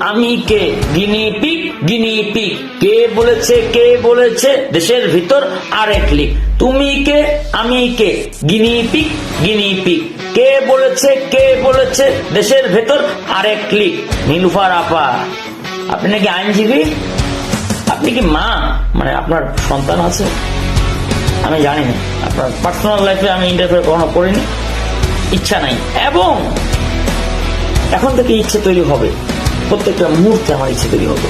আমি কে guinea pig guinea pig, কে বলেছে দেশের ভিতর আরেক লিক। তুমি কে আমি কে গিনিপিগ গিনিপিগ, কে বলেছে দেশের ভেতর আরেক লিক। নীলুফার আপা, আপনি নাকি আইনজীবী? আপনি কি মা? মানে আপনার সন্তান আছে? আমি জানি না, আপনার পার্সোনাল লাইফে আমি ইন্টারফেয়ার কখনো করিনি, ইচ্ছা নাই। এবং এখন থেকে ইচ্ছে তৈরি হবে, প্রত্যেকটা মুহূর্তে আমার ইচ্ছে তৈরি হবে।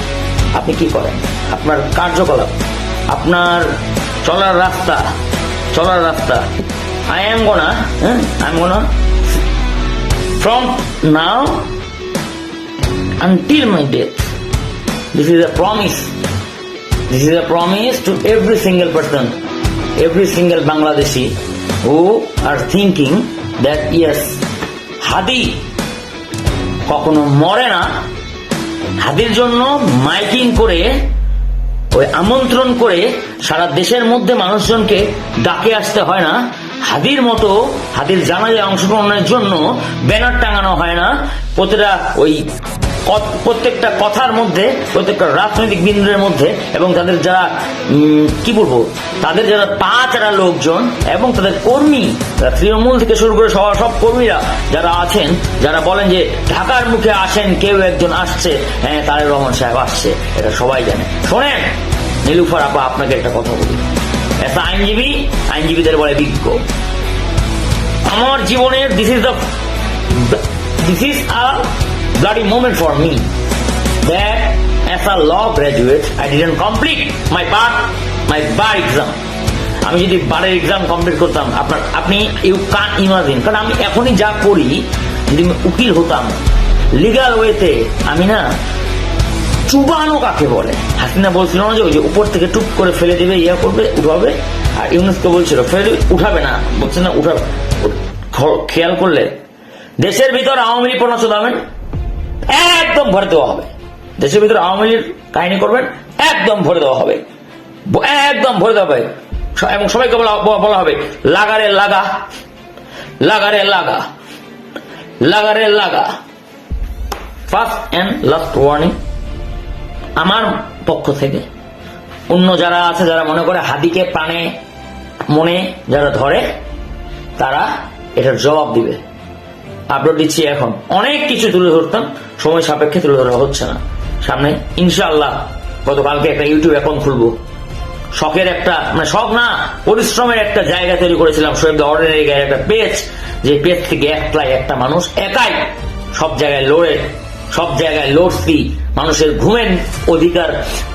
আপনি কি করেন, আপনার কার্যকলাপ, আপনার চলার রাস্তা I am gonna from now until my death, this is a promise to every single person, every single Bangladeshi who are thinking that yes, হাদি কখনো মরে না। হাদির জন্য মাইকিং করে, ওই আমন্ত্রণ করে সারা দেশের মধ্যে মানুষজনকে ডাকে আসতে হয় না। হাদির মতো হাদির জানাজায় অংশগ্রহণের জন্য ব্যানার টাঙানো হয় না। প্রত্যেকটা কথার মধ্যে, প্রত্যেকটা রাজনৈতিক বিন্দুর মধ্যে, এবং তাদের যারা তাদের যারা পাঁচরা লোকজন এবং তাদের কর্মী, তৃণমূল থেকে শুরু করে সব কর্মীরা যারা আছেন, যারা বলেন যে ঢাকার মুখে আসেন, কেউ একজন আসছে, হ্যাঁ তারেক রহমান সাহেব আসছে, এটা সবাই জানে। শোনেন নীলুফার আপা, আপনাকে একটা কথা বলি, একটা আইনজীবীদের বলে বিজ্ঞ। আমার জীবনের this is a bloody moment for me that as a law graduate I didn't complete my bar exam. আমি যদি বারের এক্সাম কমপ্লিট করতাম, আপনি ইউ কান্ট ইমাজিন, কারণ আমি এখনই যা করি, যদি আমি উকিল হতাম লিগাল ওয়েতে, আমি না চুবানো কাকে বলে, হাসিনা বলছিল না যে ওই যে উপর থেকে টুপ করে ফেলে দেবে, ইয়া করবে, উঠাবে, আর ইউনুসকে বলছিল ফেলে দেবে, উঠাবে না, বলছে না উঠাবে। খেয়াল করলে দেশের ভিতর আওয়ামী লীগ প্রণোচনাবেন, একদম ভরে দেওয়া হবে। দেশের ভিতরে আওয়ামী লীগ কাহিনী করবেন, একদম ভরে দেওয়া হবে, একদম ভরে দেওয়া হবে। এবং সবাইকে বলা হবে লাগারে লাগা, লাগারে লাগা, লাগারে লাগা। ফার্স্ট এন্ড লাস্ট ওয়ার্নিং আমার পক্ষ থেকে। অন্য যারা আছে, যারা মনে করে হাদিকে প্রাণে মনে যারা ধরে, তারা এটার জবাব দিবে। আপলোড দিচ্ছি, এখন অনেক কিছু তুলে ধরতাম, সময় সাপেক্ষে তুলে ধরা হচ্ছে না। সামনে ইনশাআল্লাহ গতকালকে একটা ইউটিউব অ্যাকাউন্ট খুলবো। শখের একটা, মানে শখ না, পরিশ্রমের একটা জায়গা তৈরি করেছিলাম, শোয়েব দ্য অর্ডিনারি গায়ের একটা পেজ, যে পেজ থেকে একটা মানুষ একাই সব জায়গায় লড়ছি, মানুষের ঘুমের অধিকার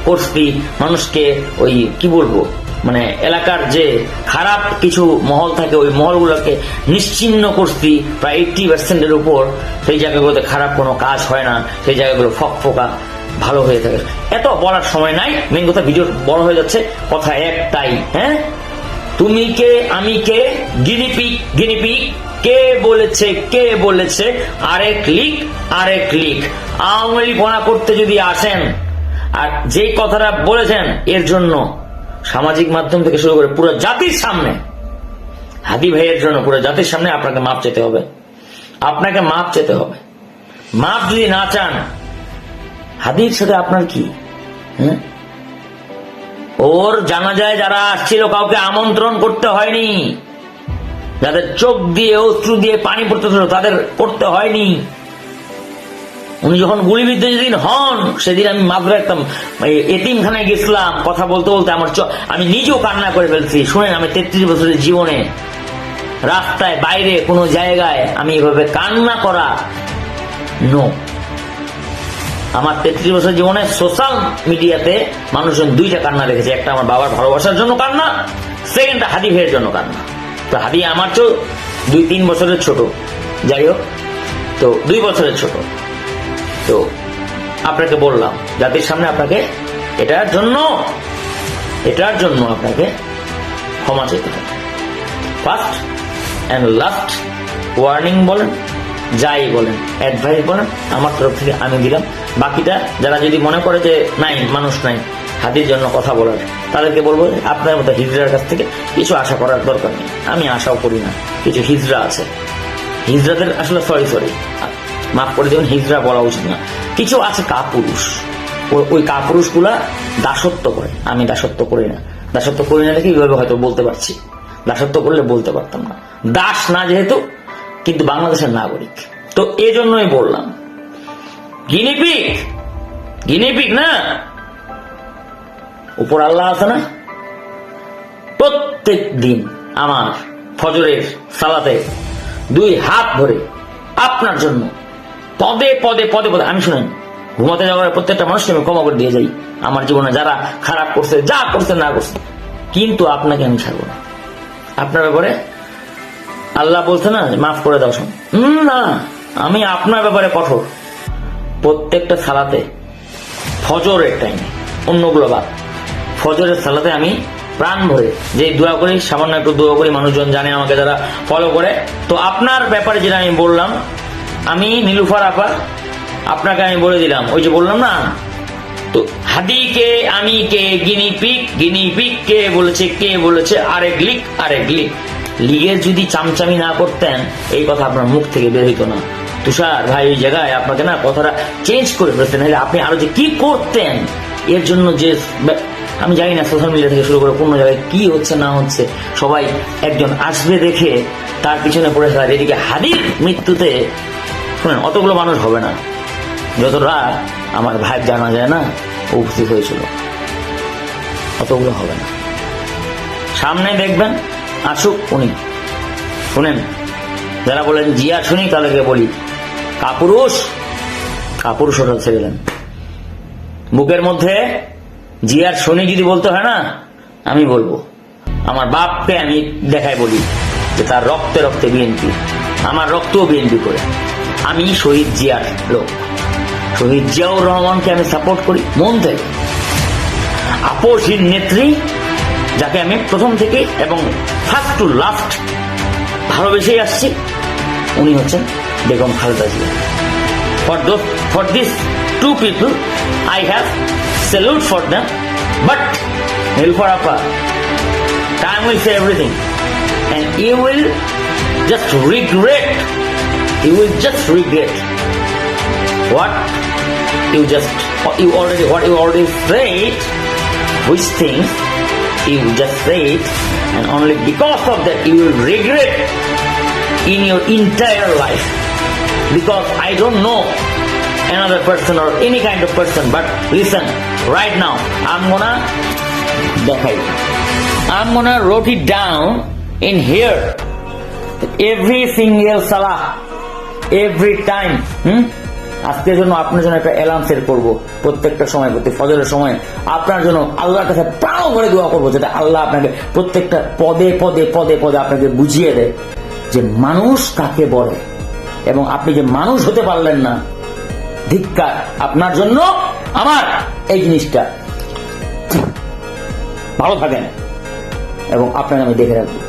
করছি, মানুষকে ওই কি বলবো, মানে এলাকার যে খারাপ কিছু মহল থাকে, ওই মহলগুলোকে নিশ্চিহ্ন করছি প্রায় 80% উপর। সেই জায়গাগুলোতে খারাপ কোনো কাজ হয় না, সেই জায়গাগুলো ফকফকা ভালো হয়ে থাকে। এত বলার সময় নাই, মেন কথা ভিডিও বড় হয়ে যাচ্ছে, কথা একটাই, হ্যাঁ, তুমি কে আমি কে গিনিপিগ, কে বলেছে আরেক লিক। আওয়ামী লীগ বনা করতে যদি আসেন, আর যে কথাটা বলেছেন, এর জন্য সামাজিক মাধ্যম থেকে শুরু করে পুরো জাতির সামনে, হাদি ভাইয়ের জন্য পুরো জাতির সামনে আপনাকে মাপ চেতে হবে। মাপ যদি না চান, হাদির সাথে আপনার কি? ওর জানাজায় যারা আসছিল কাউকে আমন্ত্রণ করতে হয়নি, যাদের চোখ দিয়ে অশ্রু দিয়ে পানি পড়তেছিল তাদের করতে হয়নি। উনি যখন গুলিবিদ্ধ যেদিন হন, সেদিন আমি মাদ্রা একদম এতিমখানায় গেছিলাম, কথা বলতে বলতে আমি নিজেও কান্না করে ফেলছি। শুনেন, আমি 33 বছরের জীবনে রাস্তায় বাইরে কোনো জায়গায় আমি এভাবে কান্না করা আমার 33 বছর জীবনে সোশ্যাল মিডিয়াতে মানুষজন দুইটা কান্না দেখেছে। একটা আমার বাবার ভালোবাসার জন্য কান্না, সেকেন্ডটা হাদি ভাইয়ের জন্য কান্না। তো হাদি আমার তো 2-3 বছরের ছোট, যাই হোক, তো 2 বছরের ছোট। তো আপনাকে বললাম, জাতির সামনে আপনাকে এটার জন্য আপনাকে ক্ষমা চাইতে হবে। ফার্স্ট এন্ড লাস্ট ওয়ার্নিং বলেন, যাই বলেন, অ্যাডভাইস বলেন, আমার তরফ থেকে আমি দিলাম। বাকিটা যারা যদি মনে করে যে নাই, মানুষ নাই হাদির জন্য কথা বলার, তাদেরকে বলবো আপনার মতো হিজড়ার কাছ থেকে কিছু আশা করার দরকার নেই। আমি আশাও করি না, কিছু হিজড়া আছে, হিজড়াদের আসলে সরি মাফ করে দেবেন, হিজড়া বলা উচিত না, কিছু আছে কাপুরুষ, ওই কাপুরুষ গুলা দাসত্ব করে। আমি দাসত্ব করি না, দাসত্ব করি না দেখে এইভাবে হয়তো বলতে পারছি, দাসত্ব করলে বলতে পারতাম না। দাস না যেহেতু, কিন্তু বাংলাদেশের নাগরিক, তো এই জন্যই বললাম। গিনিপিগ, গিনিপিগ না, উপর আল্লাহ আছে না, প্রত্যেক দিন আমার ফজরের সালাতে 2 হাত ধরে আপনার জন্য পদে পদে পদে পদে, আমি শুনেন, ঘুমাতে যাওয়ার প্রত্যেকটা মানুষকে আমি ক্ষমা করে দিয়ে যাই, আমার জীবনে যারা খারাপ করছে, যা করছে না করছে, কিন্তু আপনাকে আমি ছাড়বো না। আপনার ব্যাপারে আল্লাহ বলছে না মাফ করে দাও, শোন না, আমি আপনার ব্যাপারে কঠোর। প্রত্যেকটা সালাতে ফজরের টাইমে, অন্যগুলো বাদ, ফজরের সালাতে আমি প্রাণ ভরে যে দোয়া করি, সামান্য একটু দোয়া করি, মানুষজন জানে আমাকে যারা ফলো করে। তো আপনার ব্যাপারে যেটা আমি বললাম, আমি নীলুফার আপা আপনাকে আমি বলে দিলাম, ওই যে বললাম না, তো হাদি কে, আমি কে, গিনিপিগ, গিনিপিগ কে বলেছে আরেক লিক, আরেক লিক। লিগের যদি চামচামি না করতেন, এই কথা আপনার মুখ থেকে বের হইতো না। তুষার ভাই ওই জায়গায় আপনাকে না কথাটা চেঞ্জ করে ফেলতেন, নাহলে আপনি আরো যে কি করতেন, এর জন্য যে আমি জানি না সোশ্যাল মিডিয়া থেকে শুরু করে কোন জায়গায় কি হচ্ছে না হচ্ছে, সবাই একজন আসবে দেখে তার পিছনে পড়ে থাকা। এদিকে হাদির মৃত্যুতে শুনেন অতগুলো মানুষ হবে না, যতটা আমার ভাই জানা যায় না উপস্থিত হয়েছিল, অতগুলো হবে না। সামনে দেখবেন আসুক উনি। শুনেন, যারা বলেন জিয়া শুনি, তাদেরকে বলি কাপুরুষ, কাপুরুষ ওটা ছেড়ে দেন। বুকের মধ্যে জিয়ার শনি যদি বলতে হয় না, আমি বলবো, আমার বাপকে আমি দেখাই বলি যে তার রক্তে রক্তে বিএনপি, আমার রক্তও বিএনপি করে। আমি শহীদ জিয়ার লোক, শহীদ জিয়াউর রহমানকে আমি সাপোর্ট করি মন থেকে। আপসহীন নেত্রী, যাকে আমি প্রথম থেকে এবং ফার্স্ট টু লাস্ট ভালোবেসেই আসছি, উনি হচ্ছেন Begum Khaleda Zia. For these 2 people, I have salute for them. But Nilufar Appa, time will say everything, and you will just regret. You will just regret what you already said, which things you just said, and only because of that you will regret in your entire life. Because I don't know another person or any kind of person, but listen, right now I'm gonna wrote it down in here, every single salah, every time. আজকের জন্য আপনার জন্য একটা alarm set করবো, প্রত্যেকটা সময়, প্রত্যেক ফজরের সময় আপনার জন্য আল্লাহর কাছে প্রাণ ভরে দোয়া করবো, যেটা আল্লাহ আপনাকে প্রত্যেকটা পদে পদে পদে পদে আপনাকে বুঝিয়ে দেয় যে মানুষ কাকে বলে, এবং আপনি যে মানুষ হতে পারলেন না, ধিক্কার আপনার জন্য। আমার এই জিনিসটা, ভালো থাকেন এবং আপনাকে আমি দেখে রাখবো।